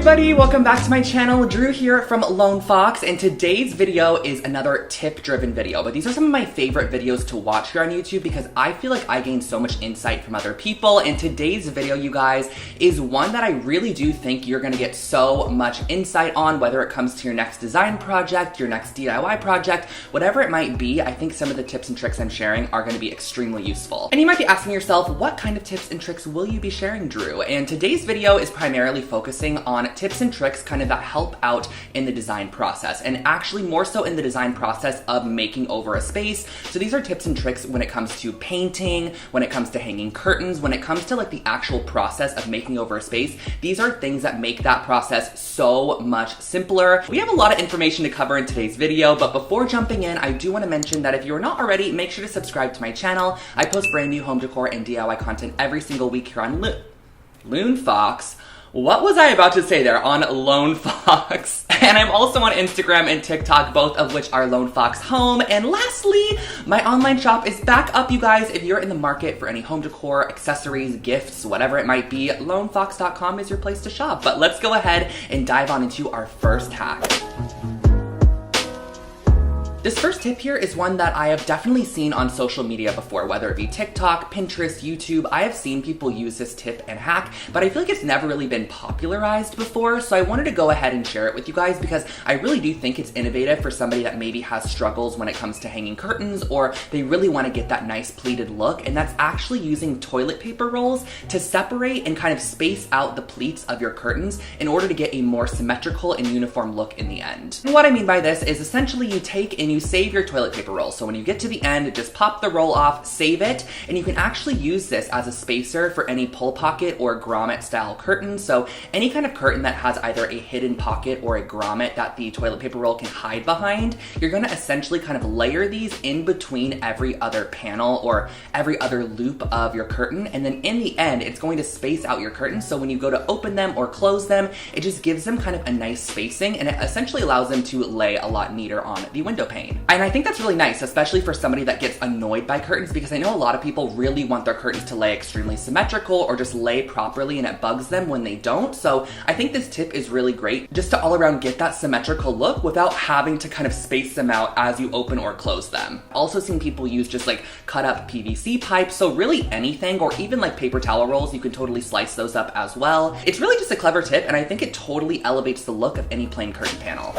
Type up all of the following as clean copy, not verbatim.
everybody, welcome back to my channel. Drew here from Lone Fox, and today's video is another tip-driven video. But these are some of my favorite videos to watch here on YouTube because I feel like I gain so much insight from other people. And today's video, you guys, is one that I really do think you're gonna get so much insight on, whether it comes to your next design project, your next DIY project, whatever it might be. I think some of the tips and tricks I'm sharing are gonna be extremely useful. And you might be asking yourself, what kind of tips and tricks will you be sharing, Drew? And today's video is primarily focusing on tips and tricks kind of that help out in the design process, and actually more so in the design process of making over a space. So these are tips and tricks when it comes to painting, when it comes to hanging curtains, when it comes to like the actual process of making over a space. These are things that make that process so much simpler. We have a lot of information to cover in today's video, but before jumping in, I do want to mention that if you're not already, make sure to subscribe to my channel. I post brand new home decor and DIY content every single week here on Lone Fox. What was I about to say there? On Lone Fox. And I'm also on Instagram and TikTok, both of which are Lone Fox Home. And lastly, my online shop is back up, you guys. If you're in the market for any home decor, accessories, gifts, whatever it might be, lonefox.com is your place to shop. But let's go ahead and dive on into our first hack. This first tip here is one that I have definitely seen on social media before, whether it be TikTok, Pinterest, YouTube. I have seen people use this tip and hack, but I feel like it's never really been popularized before, so I wanted to go ahead and share it with you guys because I really do think it's innovative for somebody that maybe has struggles when it comes to hanging curtains, or they really want to get that nice pleated look, and that's actually using toilet paper rolls to separate and kind of space out the pleats of your curtains in order to get a more symmetrical and uniform look in the end. And what I mean by this is essentially you take and you save your toilet paper roll. So when you get to the end, just pop the roll off, save it, and you can actually use this as a spacer for any pull pocket or grommet style curtain. So any kind of curtain that has either a hidden pocket or a grommet that the toilet paper roll can hide behind, you're gonna essentially kind of layer these in between every other panel or every other loop of your curtain. And then in the end, it's going to space out your curtains. So when you go to open them or close them, it just gives them kind of a nice spacing, and it essentially allows them to lay a lot neater on the window pane. And I think that's really nice, especially for somebody that gets annoyed by curtains, because I know a lot of people really want their curtains to lay extremely symmetrical or just lay properly, and it bugs them when they don't. So I think this tip is really great just to all around get that symmetrical look without having to kind of space them out as you open or close them. Also seen people use just like cut up PVC pipes, so really anything, or even like paper towel rolls, you can totally slice those up as well. It's really just a clever tip, and I think it totally elevates the look of any plain curtain panel.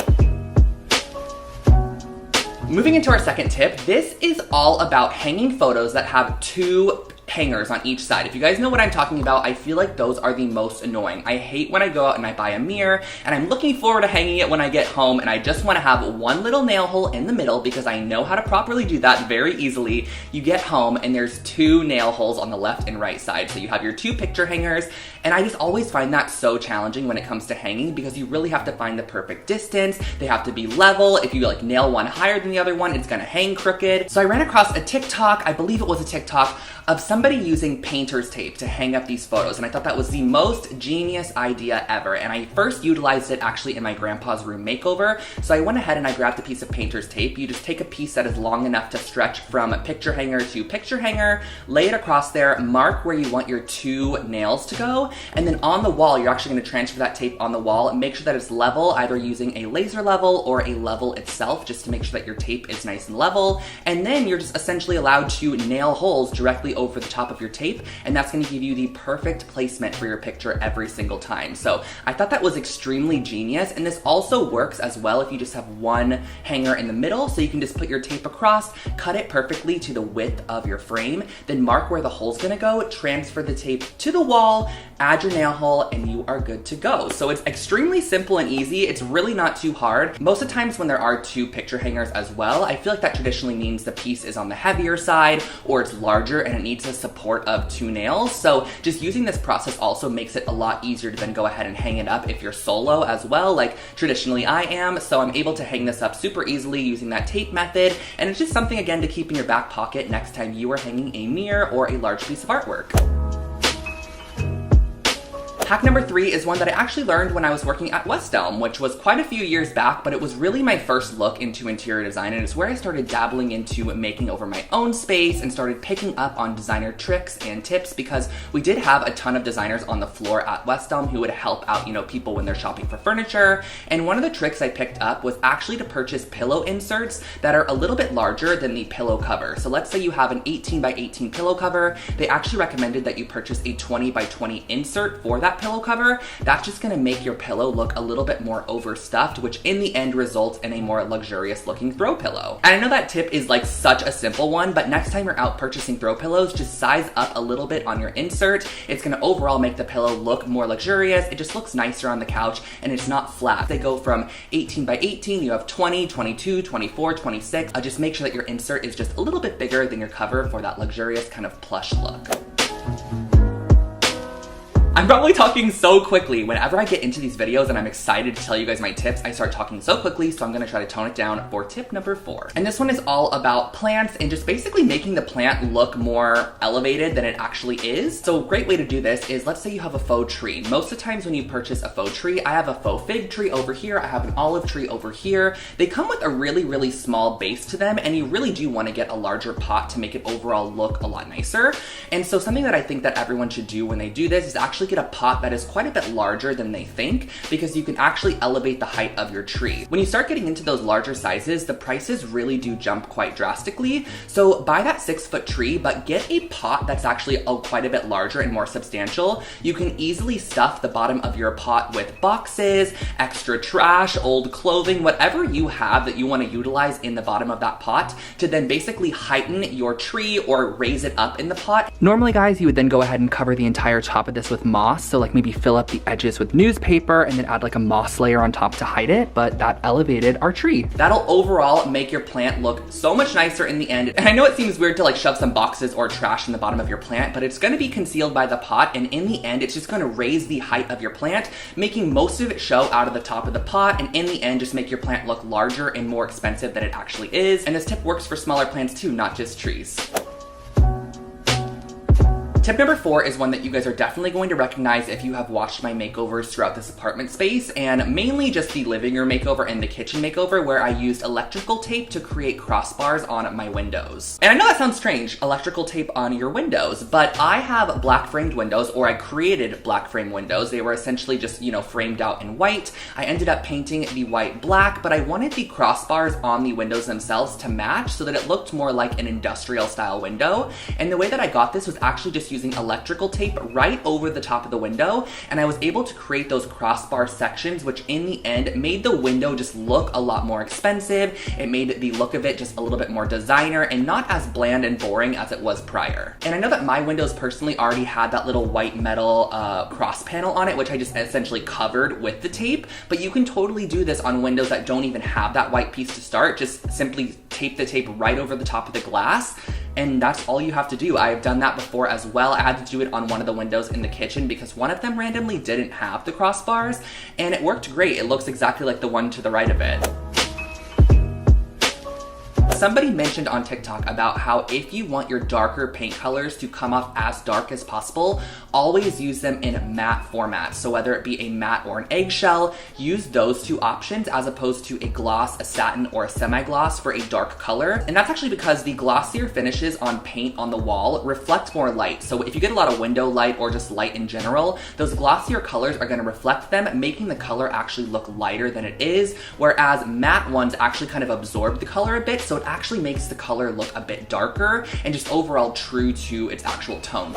Moving into our second tip, this is all about hanging photos that have two hangers on each side. If you guys know what I'm talking about, I feel like those are the most annoying. I hate when I go out and I buy a mirror and I'm looking forward to hanging it when I get home, and I just want to have one little nail hole in the middle because I know how to properly do that very easily. You get home and there's two nail holes on the left and right side. So you have your two picture hangers, and I just always find that so challenging when it comes to hanging because you really have to find the perfect distance. They have to be level. If you like nail one higher than the other one, it's gonna hang crooked. So I ran across a TikTok, I believe it was a TikTok, of somebody using painter's tape to hang up these photos, and I thought that was the most genius idea ever. And I first utilized it actually in my grandpa's room makeover. So I went ahead and I grabbed a piece of painter's tape. You just take a piece that is long enough to stretch from picture hanger to picture hanger, lay it across there, mark where you want your two nails to go, and then on the wall, you're actually gonna transfer that tape on the wall and make sure that it's level, either using a laser level or a level itself, just to make sure that your tape is nice and level. And then you're just essentially allowed to nail holes directly over the top of your tape, and that's gonna give you the perfect placement for your picture every single time. So I thought that was extremely genius, and this also works as well if you just have one hanger in the middle, so you can just put your tape across, cut it perfectly to the width of your frame, then mark where the hole's gonna go, transfer the tape to the wall, add your nail hole, and you are good to go. So it's extremely simple and easy. It's really not too hard. Most of the times when there are two picture hangers as well, I feel like that traditionally means the piece is on the heavier side or it's larger and it needs the support of two nails. So just using this process also makes it a lot easier to then go ahead and hang it up if you're solo as well, like traditionally I am. So I'm able to hang this up super easily using that tape method, and it's just something again to keep in your back pocket next time you are hanging a mirror or a large piece of artwork. Hack number 3 is one that I actually learned when I was working at West Elm, which was quite a few years back, but it was really my first look into interior design, and it's where I started dabbling into making over my own space and started picking up on designer tricks and tips, because we did have a ton of designers on the floor at West Elm who would help out, people when they're shopping for furniture. And one of the tricks I picked up was actually to purchase pillow inserts that are a little bit larger than the pillow cover. So let's say you have an 18 by 18 pillow cover. They actually recommended that you purchase a 20 by 20 insert for that pillow cover. That's just gonna make your pillow look a little bit more overstuffed, which in the end results in a more luxurious looking throw pillow. And I know that tip is like such a simple one, but next time you're out purchasing throw pillows, just size up a little bit on your insert. It's gonna overall make the pillow look more luxurious. It just looks nicer on the couch and it's not flat. They go from 18 by 18, you have 20, 22, 24, 26. Just make sure that your insert is just a little bit bigger than your cover for that luxurious kind of plush look. I'm probably talking so quickly. Whenever I get into these videos and I'm excited to tell you guys my tips, I start talking so quickly, so I'm gonna try to tone it down for tip number 4. And this one is all about plants and just basically making the plant look more elevated than it actually is. So a great way to do this is, let's say you have a faux tree. Most of the times when you purchase a faux tree, I have a faux fig tree over here, I have an olive tree over here. They come with a really, really small base to them, and you really do wanna get a larger pot to make it overall look a lot nicer. And so something that I think that everyone should do when they do this is actually get a pot that is quite a bit larger than they think, because you can actually elevate the height of your tree. When you start getting into those larger sizes, the prices really do jump quite drastically. So buy that 6-foot tree, but get a pot that's actually quite a bit larger and more substantial. You can easily stuff the bottom of your pot with boxes, extra trash, old clothing, whatever you have that you want to utilize in the bottom of that pot to then basically heighten your tree or raise it up in the pot. Normally, guys, you would then go ahead and cover the entire top of this with moss. So like maybe fill up the edges with newspaper and then add like a moss layer on top to hide it, but that elevated our tree. That'll overall make your plant look so much nicer in the end. And I know it seems weird to like shove some boxes or trash in the bottom of your plant, but it's gonna be concealed by the pot, and in the end, it's just gonna raise the height of your plant, making most of it show out of the top of the pot, and in the end, just make your plant look larger and more expensive than it actually is. And this tip works for smaller plants too, not just trees. Tip number 4 is one that you guys are definitely going to recognize if you have watched my makeovers throughout this apartment space, and mainly just the living room makeover and the kitchen makeover, where I used electrical tape to create crossbars on my windows. And I know that sounds strange, electrical tape on your windows, but I have black framed windows, or I created black frame windows. They were essentially just, framed out in white. I ended up painting the white black, but I wanted the crossbars on the windows themselves to match so that it looked more like an industrial style window. And the way that I got this was actually just using electrical tape right over the top of the window, and I was able to create those crossbar sections, which in the end made the window just look a lot more expensive. It made the look of it just a little bit more designer and not as bland and boring as it was prior. And I know that my windows personally already had that little white metal cross panel on it, which I just essentially covered with the tape, but you can totally do this on windows that don't even have that white piece to start. Just simply tape the tape right over the top of the glass, and that's all you have to do. I've done that before as well. I had to do it on one of the windows in the kitchen because one of them randomly didn't have the crossbars, and it worked great. It looks exactly like the one to the right of it. Somebody mentioned on TikTok about how if you want your darker paint colors to come off as dark as possible, always use them in matte format. So whether it be a matte or an eggshell, use those two options as opposed to a gloss, a satin, or a semi-gloss for a dark color. And that's actually because the glossier finishes on paint on the wall reflect more light. So if you get a lot of window light or just light in general, those glossier colors are gonna reflect them, making the color actually look lighter than it is, whereas matte ones actually kind of absorb the color a bit, so it actually makes the color look a bit darker and just overall true to its actual tone.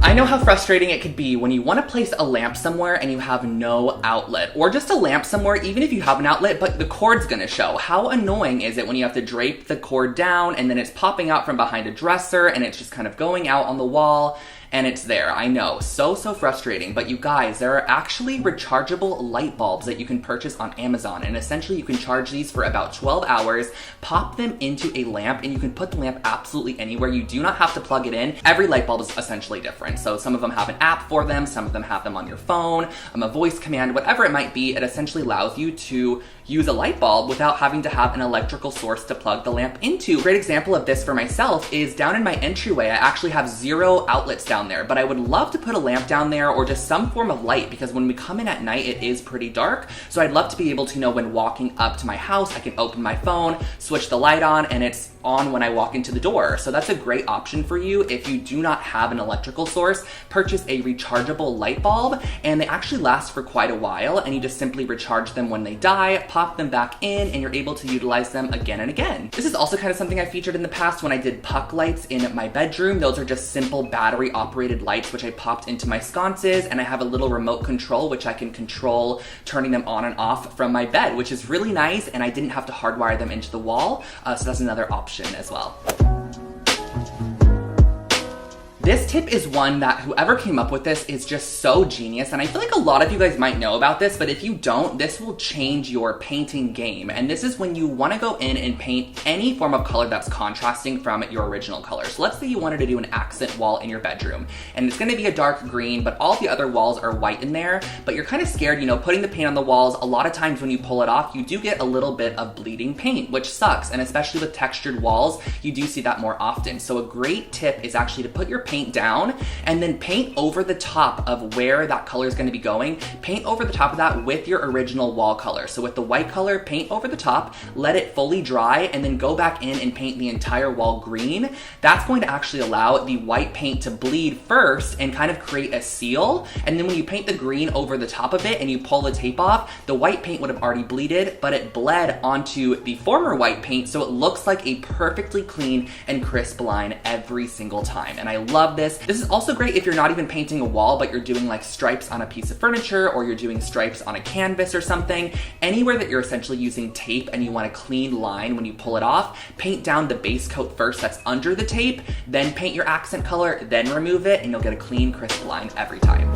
I know how frustrating it could be when you want to place a lamp somewhere and you have no outlet, or just a lamp somewhere even if you have an outlet but the cord's gonna show. How annoying is it when you have to drape the cord down and then it's popping out from behind a dresser and it's just kind of going out on the wall and it's there. I know, so frustrating, but you guys, there are actually rechargeable light bulbs that you can purchase on Amazon, and essentially you can charge these for about 12 hours, pop them into a lamp, and you can put the lamp absolutely anywhere. You do not have to plug it in. Every light bulb is essentially different. So some of them have an app for them, some of them have them on your phone, a voice command, whatever it might be. It essentially allows you to use a light bulb without having to have an electrical source to plug the lamp into. A great example of this for myself is down in my entryway. I actually have 0 outlets down down there, but I would love to put a lamp down there or just some form of light, because when we come in at night, it is pretty dark. So I'd love to be able to know when walking up to my house, I can open my phone, switch the light on, and it's on when I walk into the door. So that's a great option for you if you do not have an electrical source. Purchase a rechargeable light bulb, and they actually last for quite a while, and you just simply recharge them when they die, pop them back in, and you're able to utilize them again and again. This is also kind of something I featured in the past when I did puck lights in my bedroom. Those are just simple battery operated lights which I popped into my sconces, and I have a little remote control which I can control turning them on and off from my bed, which is really nice, and I didn't have to hardwire them into the wall, so that's another option as well. This tip is one that whoever came up with this is just so genius, and I feel like a lot of you guys might know about this, but if you don't, this will change your painting game. And this is when you want to go in and paint any form of color that's contrasting from your original color. So let's say you wanted to do an accent wall in your bedroom, and it's going to be a dark green, but all the other walls are white in there, but you're kind of scared, you know, putting the paint on the walls. A lot of times when you pull it off, you do get a little bit of bleeding paint, which sucks, and especially with textured walls, you do see that more often. So a great tip is actually to put your paint down and then paint over the top of where that color is going to be going. Paint over the top of that with your original wall color. So with the white color, paint over the top, let it fully dry, and then go back in and paint the entire wall green. That's going to actually allow the white paint to bleed first and kind of create a seal. And then when you paint the green over the top of it and you pull the tape off, the white paint would have already bleeded, but it bled onto the former white paint, so it looks like a perfectly clean and crisp line every single time. And I love this. This is also great if you're not even painting a wall, but you're doing like stripes on a piece of furniture, or you're doing stripes on a canvas or something. Anywhere that you're essentially using tape and you want a clean line when you pull it off, paint down the base coat first that's under the tape, then paint your accent color, then remove it, and you'll get a clean, crisp line every time.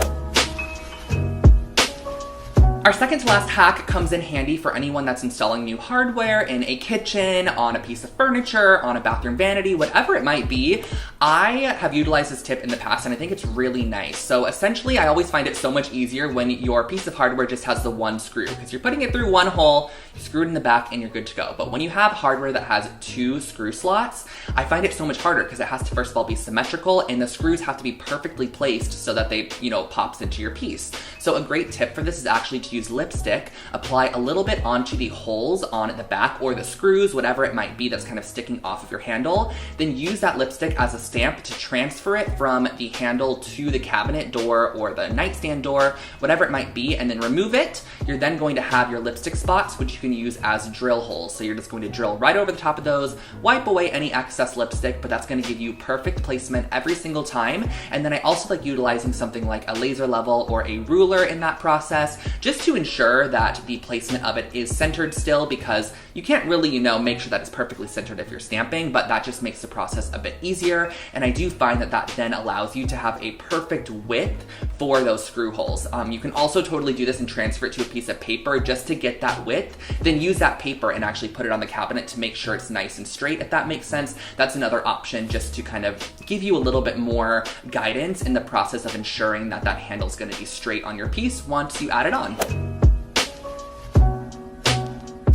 Our second to last hack comes in handy for anyone that's installing new hardware in a kitchen, on a piece of furniture, on a bathroom vanity, whatever it might be. I have utilized this tip in the past, and I think it's really nice. So essentially, I always find it so much easier when your piece of hardware just has the one screw, because you're putting it through one hole, you screw it in the back, and you're good to go. But when you have hardware that has two screw slots, I find it so much harder because it has to first of all be symmetrical, and the screws have to be perfectly placed so that they, pops into your piece. So a great tip for this is actually to use lipstick, apply a little bit onto the holes on the back or the screws, whatever it might be that's kind of sticking off of your handle, then use that lipstick as a stamp to transfer it from the handle to the cabinet door or the nightstand door, whatever it might be, and then remove it. You're then going to have your lipstick spots, which you can use as drill holes. So you're just going to drill right over the top of those, wipe away any excess lipstick, but that's going to give you perfect placement every single time. And then I also like utilizing something like a laser level or a ruler in that process, just to ensure that the placement of it is centered still, because you can't really, make sure that it's perfectly centered if you're stamping, but that just makes the process a bit easier. And I do find that that then allows you to have a perfect width for those screw holes. You can also totally do this and transfer it to a piece of paper just to get that width, then use that paper and actually put it on the cabinet to make sure it's nice and straight, if that makes sense. That's another option just to kind of give you a little bit more guidance in the process of ensuring that that handle is going to be straight on your piece once you add it on.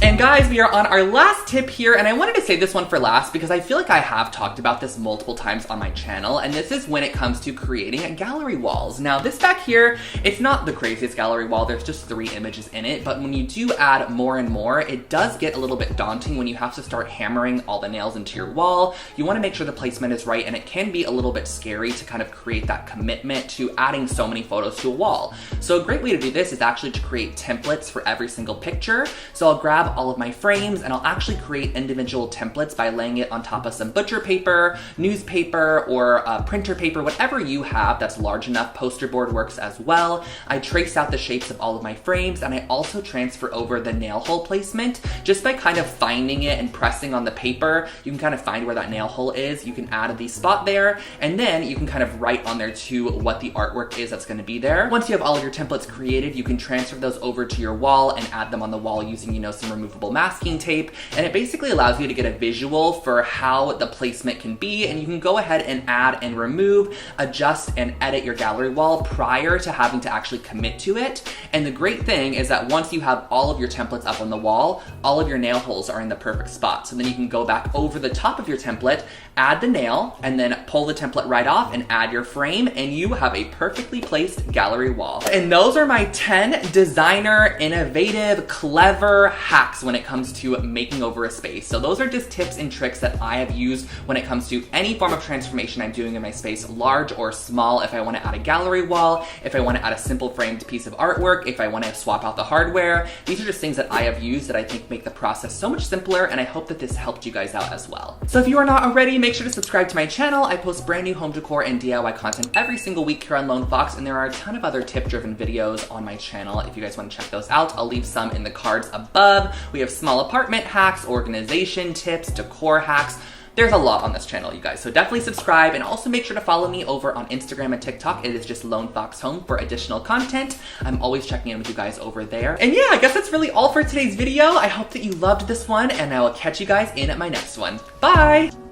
And guys, we are on our last tip here, and I wanted to say this one for last because I feel like I have talked about this multiple times on my channel, and this is when it comes to creating gallery walls. Now, this back here, it's not the craziest gallery wall, there's just 3 images in it, but when you do add more and more, it does get a little bit daunting when you have to start hammering all the nails into your wall. You want to make sure the placement is right, and it can be a little bit scary to kind of create that commitment to adding so many photos to a wall. So a great way to do this is actually to create templates for every single picture. So I'll grab all of my frames and I'll actually create individual templates by laying it on top of some butcher paper, newspaper, or printer paper, whatever you have that's large enough. Poster board works as well. I trace out the shapes of all of my frames, and I also transfer over the nail hole placement just by kind of finding it and pressing on the paper. You can kind of find where that nail hole is. You can add the spot there, and then you can kind of write on there too what the artwork is that's going to be there. Once you have all of your templates created, you can transfer those over to your wall and add them on the wall using, some removable removable masking tape, and it basically allows you to get a visual for how the placement can be, and you can go ahead and add and remove, adjust and edit your gallery wall prior to having to actually commit to it. And the great thing is that once you have all of your templates up on the wall, all of your nail holes are in the perfect spot. So then you can go back over the top of your template, add the nail, and then pull the template right off and add your frame, and you have a perfectly placed gallery wall. And those are my 10 designer, innovative, clever hacks when it comes to making over a space. So those are just tips and tricks that I have used when it comes to any form of transformation I'm doing in my space, large or small. If I want to add a gallery wall, if I want to add a simple framed piece of artwork, if I want to swap out the hardware, these are just things that I have used that I think make the process so much simpler, and I hope that this helped you guys out as well. So if you are not already, make sure to subscribe to my channel. I post brand new home decor and DIY content every single week here on Lone Fox, and there are a ton of other tip-driven videos on my channel if you guys want to check those out. I'll leave some in the cards above. We have small apartment hacks, organization tips, decor hacks. There's a lot on this channel, you guys, so definitely subscribe, and also make sure to follow me over on Instagram and TikTok. It is just Lone Fox Home for additional content. I'm always checking in with you guys over there. And yeah, I guess that's really all for today's video. I hope that you loved this one, and I will catch you guys in my next one. Bye!